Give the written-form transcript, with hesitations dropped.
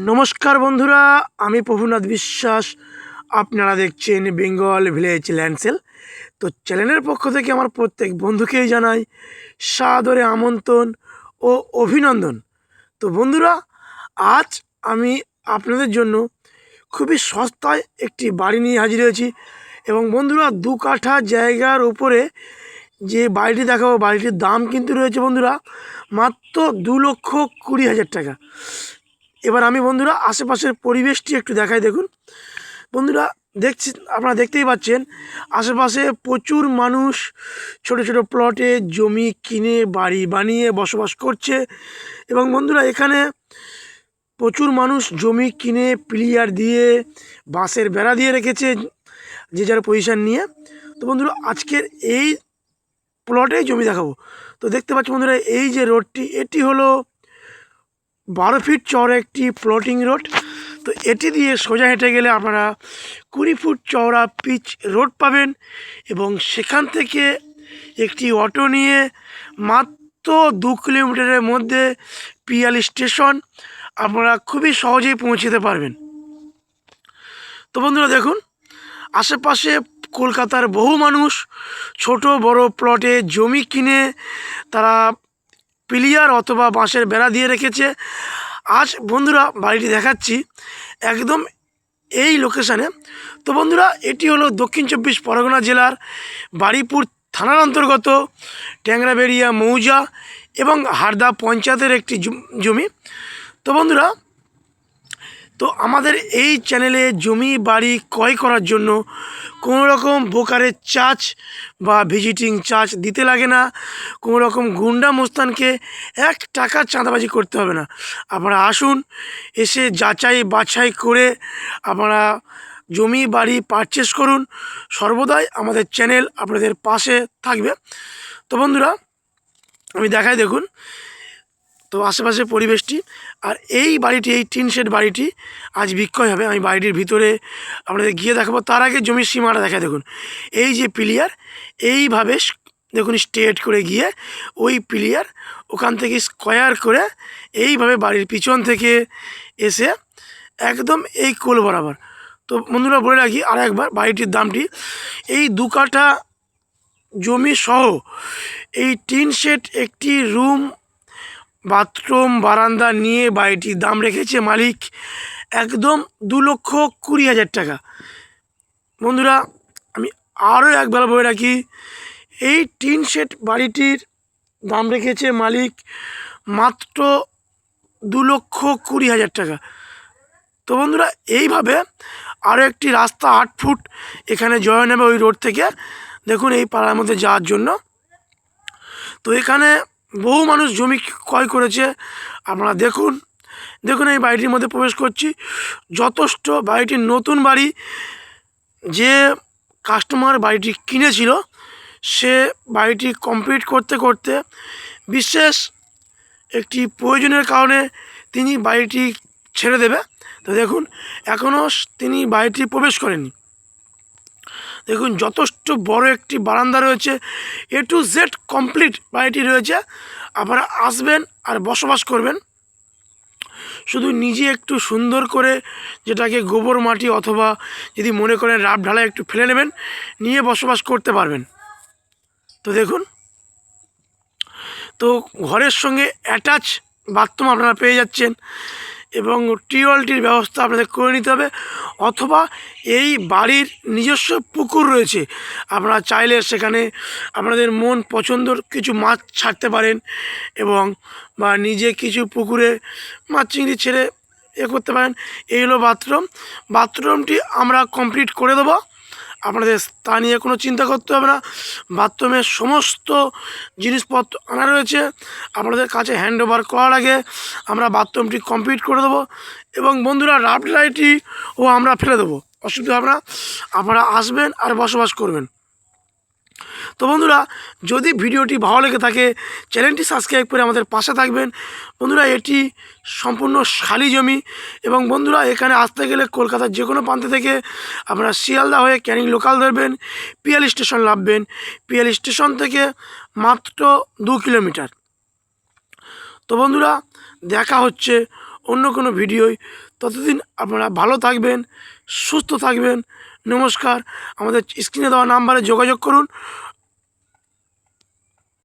নমস্কার বন্ধুরা, আমি প্রভুনাথ বিশ্বাস। আপনারা দেখছেন বেঙ্গল ভিলেজ ল্যান্ড সেল। তো চ্যানেলের পক্ষ থেকে আমার প্রত্যেক বন্ধুকেই জানাই সাদরে আমন্ত্রণ ও অভিনন্দন। তো বন্ধুরা, আজ আমি আপনাদের জন্য খুবই সস্তায় একটি বাড়ি নিয়ে হাজির হয়েছি। এবং বন্ধুরা, 2 কাঠা জায়গার উপরে যে বাড়িটি দেখাবো, বাড়িটির দাম কিন্তু রয়েছে বন্ধুরা মাত্র 2,20,000 টাকা। এবার আমি বন্ধুরা আশেপাশের পরিবেশটি একটু দেখাই। দেখুন বন্ধুরা, আপনারা দেখতেই পাচ্ছেন আশেপাশে প্রচুর মানুষ ছোট ছোট প্লটে জমি কিনে বাড়ি বানিয়ে বসবাস করছে। এবং বন্ধুরা, এখানে প্রচুর মানুষ জমি কিনে প্লিয়ার দিয়ে বাঁশের বেড়া দিয়ে রেখেছে যে যার পজিশান নিয়ে। তো বন্ধুরা, আজকের এই প্লটে জমি দেখাবো। তো দেখতে পাচ্ছি বন্ধুরা, এই যে রোডটি, এটি হলো 12 ফিট চওড়া একটি প্লটিং রোড। তো এটি দিয়ে সোজা হেঁটে গেলে আপনারা 20 ফুট চওড়া পিচ রোড পাবেন। এবং সেখান থেকে একটি অটো নিয়ে মাত্র 2 কিলোমিটারের মধ্যে পিয়ালি স্টেশন আপনারা খুবই সহজেই পৌঁছতে পারবেন। তো বন্ধুরা দেখুন, আশেপাশে কলকাতার বহু মানুষ ছোট বড় প্লটে জমি কিনে তারা পিলিয়ার অথবা বাঁশের বেড়া দিয়ে রেখেছে। আজ বন্ধুরা বাড়িটি দেখাচ্ছি একদম এই লোকেশানে। তো বন্ধুরা, এটি হলো দক্ষিণ 24 পরগনা জেলার বারুইপুর থানার অন্তর্গত ট্যাংরাবেড়িয়া মৌজা এবং হারদা পঞ্চায়েতের একটি জমি। তো বন্ধুরা, তো আমাদের এই চ্যানেলে জমি বাড়ি ক্রয় করার জন্য কোনো রকম ব্রোকারের চার্জ বা ভিজিটিং চার্জ দিতে লাগে না। কোনো রকম গুন্ডা মোস্তানকে 1 টাকা চাঁদাবাজি করতে হবে না। আপনারা আসুন, এসে যাচাই বাছাই করে আপনারা জমি বাড়ি পারচেস করুন। সর্বদাই আমাদের চ্যানেল আপনাদের পাশে থাকবে। তো বন্ধুরা, আমি দেখাই, দেখুন তো আশেপাশের পরিবেশটি। আর এই বাড়িটি, এই টিন শেড বাড়িটি আজ বিক্রয় হবে। আমি বাড়িটির ভিতরে আপনাদের গিয়ে দেখাবো। তার আগে জমির সীমাটা দেখা, দেখুন এই যে পিলিয়ার, এইভাবে দেখুন স্ট্রেট করে গিয়ে ওই পিলিয়ার ওখান থেকে স্কোয়ার করে এইভাবে বাড়ির পিছন থেকে এসে একদম এই কোল বরাবর। তো বন্ধুরা বলে রাখি আর একবার, বাড়িটির দামটি এই 2 কাঠা জমি সহ এই টিন শেড একটি রুম বাথরুম বারান্দা নিয়ে বাড়িটির দাম রেখেছে মালিক একদম 2,20,000 টাকা। বন্ধুরা, আমি আরও একবার বলে রাখি, এই টিন শেড বাড়িটির দাম রেখেছে মালিক মাত্র 2,20,000 টাকা। তো বন্ধুরা, এইভাবে আরও একটি রাস্তা 8 ফুট এখানে জয়েন হবে ওই রোড থেকে, দেখুন এই পাড়ার মধ্যে যাওয়ার জন্য। তো এখানে বহু মানুষ জমি ক্রয় করেছে। আপনারা দেখুন, দেখুন এই বাড়িটির মধ্যে প্রবেশ করছি। যথেষ্ট বাড়িটির নতুন বাড়ি, যে কাস্টমার বাড়িটি কিনেছিল সে বাড়িটি কমপ্লিট করতে করতে বিশেষ একটি প্রয়োজনের কারণে তিনি বাড়িটি ছেড়ে দেবে। তো দেখুন, এখনও তিনি বাড়িটি প্রবেশ করেনি। দেখুন যথেষ্ট বড় একটি বারান্দা রয়েছে, A to Z কমপ্লিট বাড়িটি রয়েছে। আপনারা আসবেন আর বসবাস করবেন। শুধু নিজে একটু সুন্দর করে, যেটাকে গোবর মাটি অথবা যদি মনে করেন রাব ঢালাই একটু ফেলে নেবেন, নিয়ে বসবাস করতে পারবেন। তো দেখুন, তো ঘরের সঙ্গে অ্যাটাচ বাথরুম আপনারা পেয়ে যাচ্ছেন এবং টিউবওয়েলটির ব্যবস্থা আপনাদের করে নিতে হবে। অথবা এই বাড়ির নিজস্ব পুকুর রয়েছে, আপনারা চাইলে সেখানে আপনাদের মন পছন্দর কিছু মাছ ছাড়তে পারেন এবং বা নিজে কিছু পুকুরে মাছ চিংড়ি ছেড়ে করতে পারেন। এই হলো বাথরুমটি আমরা কমপ্লিট করে দেবো। আপনাদের তা নিয়ে কোনো চিন্তা করতে হবে না। বাথরুমের সমস্ত জিনিসপত্র আনা রয়েছে, আপনাদের কাছে হ্যান্ড ওভার করার আগে আমরা বাথরুমটি কমপ্লিট করে দেবো। এবং বন্ধুরা, রাফ ঢালাইটিও আমরা ফেলে দেবো, অসুবিধা হবে না। আপনারা আসবেন আর বসবাস করবেন। তো বন্ধুরা, যদি ভিডিওটি ভালো লেগে থাকে চ্যানেলটি সাবস্ক্রাইব করে আমাদের পাশে থাকবেন। বন্ধুরা, এটি সম্পূর্ণ খালি জমি এবং বন্ধুরা, এখানে আসতে গেলে কলকাতার যে কোনো প্রান্ত থেকে আপনারা শিয়ালদা হয়ে ক্যানিং লোকাল ধরবেন, পিয়ালি স্টেশন নামবেন। পিয়ালি স্টেশন থেকে মাত্র 2 কিলোমিটার। তো বন্ধুরা, দেখা হচ্ছে অন্য কোনো ভিডিওয়। ততদিন আপনারা ভালো থাকবেন, সুস্থ থাকবেন। নমস্কার। আমাদের স্ক্রিনে দেওয়া নাম্বারে যোগাযোগ করুন।